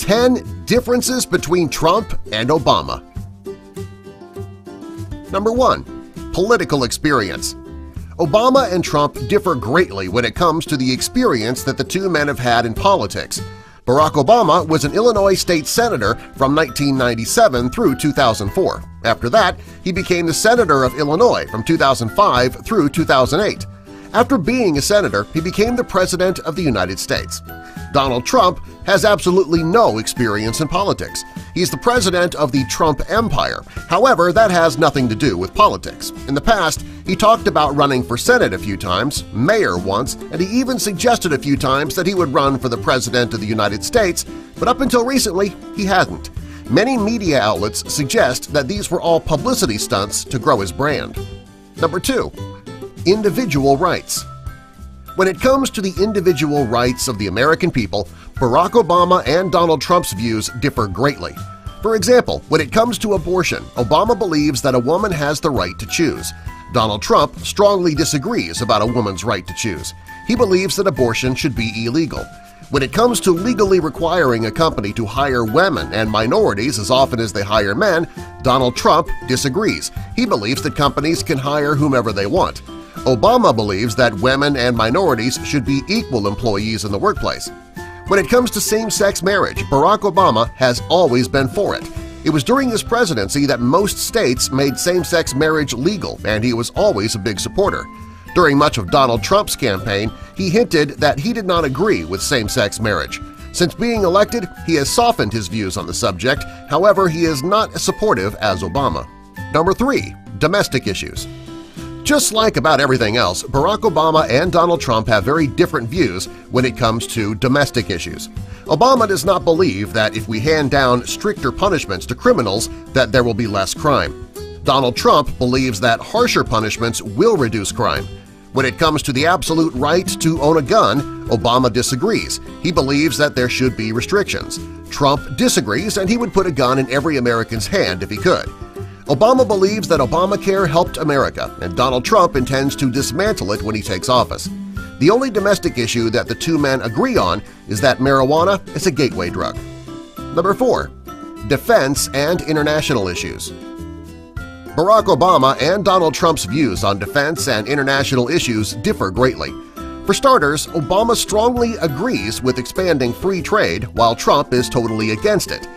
10 differences between Trump and Obama. Number 1. Political experience. Obama and Trump differ greatly when it comes to the experience that the two men have had in politics. Barack Obama was an Illinois state senator from 1997 through 2004. After that, he became the senator of Illinois from 2005 through 2008. After being a senator, he became the President of the United States. Donald Trump has absolutely no experience in politics. He's the president of the Trump Empire. However, that has nothing to do with politics. In the past, he talked about running for Senate a few times, mayor once, and he even suggested a few times that he would run for the President of the United States, but up until recently, he hadn't. Many media outlets suggest that these were all publicity stunts to grow his brand. Number 2. Individual rights. When it comes to the individual rights of the American people, Barack Obama and Donald Trump's views differ greatly. For example, when it comes to abortion, Obama believes that a woman has the right to choose. Donald Trump strongly disagrees about a woman's right to choose. He believes that abortion should be illegal. When it comes to legally requiring a company to hire women and minorities as often as they hire men, Donald Trump disagrees. He believes that companies can hire whomever they want. Obama believes that women and minorities should be equal employees in the workplace. When it comes to same-sex marriage, Barack Obama has always been for it. It was during his presidency that most states made same-sex marriage legal, and he was always a big supporter. During much of Donald Trump's campaign, he hinted that he did not agree with same-sex marriage. Since being elected, he has softened his views on the subject, however, he is not as supportive as Obama. Number 3. Domestic issues. Just like about everything else, Barack Obama and Donald Trump have very different views when it comes to domestic issues. Obama does not believe that if we hand down stricter punishments to criminals that there will be less crime. Donald Trump believes that harsher punishments will reduce crime. When it comes to the absolute right to own a gun, Obama disagrees. He believes that there should be restrictions. Trump disagrees, and he would put a gun in every American's hand if he could. Obama believes that Obamacare helped America, and Donald Trump intends to dismantle it when he takes office. The only domestic issue that the two men agree on is that marijuana is a gateway drug. Number 4. Defense and international issues. Barack Obama and Donald Trump's views on defense and international issues differ greatly. For starters, Obama strongly agrees with expanding free trade while Trump is totally against it.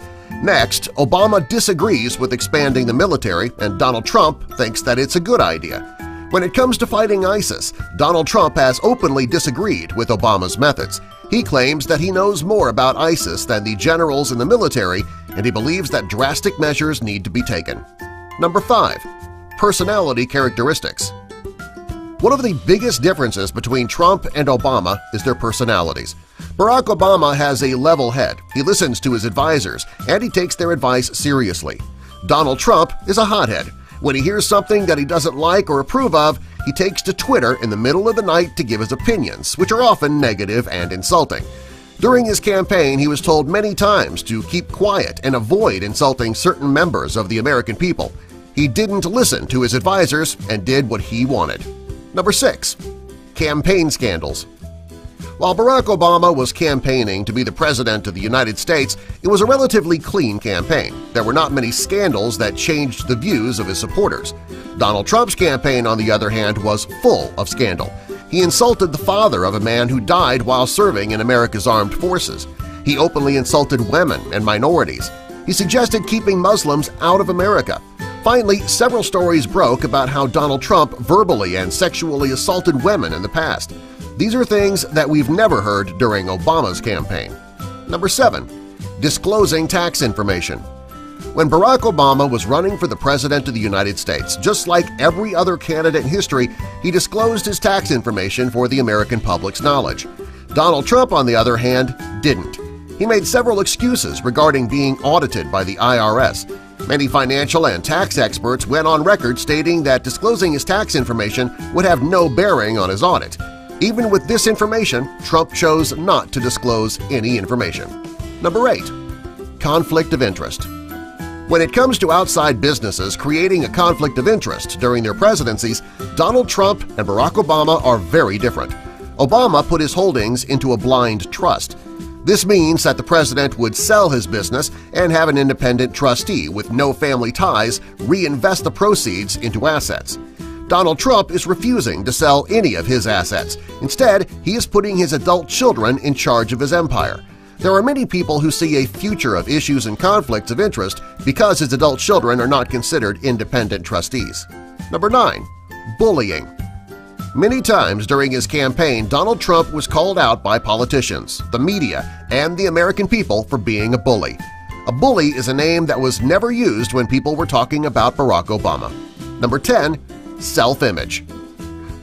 Next, Obama disagrees with expanding the military, and Donald Trump thinks that it's a good idea. When it comes to fighting ISIS, Donald Trump has openly disagreed with Obama's methods. He claims that he knows more about ISIS than the generals in the military, and he believes that drastic measures need to be taken. Number 5. Personality characteristics. One of the biggest differences between Trump and Obama is their personalities. Barack Obama has a level head, he listens to his advisors, and he takes their advice seriously. Donald Trump is a hothead. When he hears something that he doesn't like or approve of, he takes to Twitter in the middle of the night to give his opinions, which are often negative and insulting. During his campaign, he was told many times to keep quiet and avoid insulting certain members of the American people. He didn't listen to his advisors and did what he wanted. Number 6. Campaign scandals. While Barack Obama was campaigning to be the President of the United States, it was a relatively clean campaign. There were not many scandals that changed the views of his supporters. Donald Trump's campaign, on the other hand, was full of scandal. He insulted the father of a man who died while serving in America's armed forces. He openly insulted women and minorities. He suggested keeping Muslims out of America. Finally, several stories broke about how Donald Trump verbally and sexually assaulted women in the past. These are things that we've never heard during Obama's campaign. Number 7. Disclosing tax information. When Barack Obama was running for the President of the United States, just like every other candidate in history, he disclosed his tax information for the American public's knowledge. Donald Trump, on the other hand, didn't. He made several excuses regarding being audited by the IRS. Many financial and tax experts went on record stating that disclosing his tax information would have no bearing on his audit. Even with this information, Trump chose not to disclose any information. Number 8. Conflict of interest. When it comes to outside businesses creating a conflict of interest during their presidencies, Donald Trump and Barack Obama are very different. Obama put his holdings into a blind trust. This means that the president would sell his business and have an independent trustee with no family ties reinvest the proceeds into assets. Donald Trump is refusing to sell any of his assets. Instead, he is putting his adult children in charge of his empire. There are many people who see a future of issues and conflicts of interest because his adult children are not considered independent trustees. Number 9. Bullying. Many times during his campaign, Donald Trump was called out by politicians, the media, and the American people for being a bully. A bully is a name that was never used when people were talking about Barack Obama. Number 10. Self-image.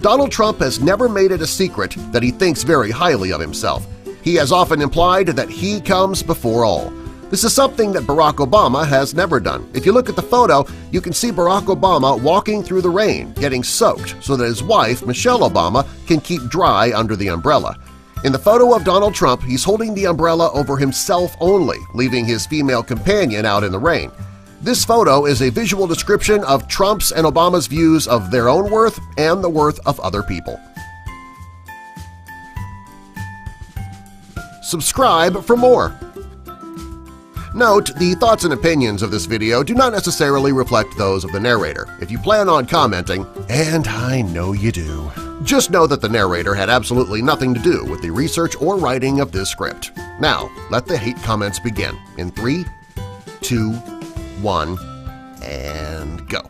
Donald Trump has never made it a secret that he thinks very highly of himself. He has often implied that he comes before all. This is something that Barack Obama has never done. If you look at the photo, you can see Barack Obama walking through the rain, getting soaked so that his wife, Michelle Obama, can keep dry under the umbrella. In the photo of Donald Trump, he's holding the umbrella over himself only, leaving his female companion out in the rain. This photo is a visual description of Trump's and Obama's views of their own worth and the worth of other people. Subscribe for more! Note, the thoughts and opinions of this video do not necessarily reflect those of the narrator. If you plan on commenting, and I know you do, just know that the narrator had absolutely nothing to do with the research or writing of this script. Now, let the hate comments begin in 3, 2, 1, and go.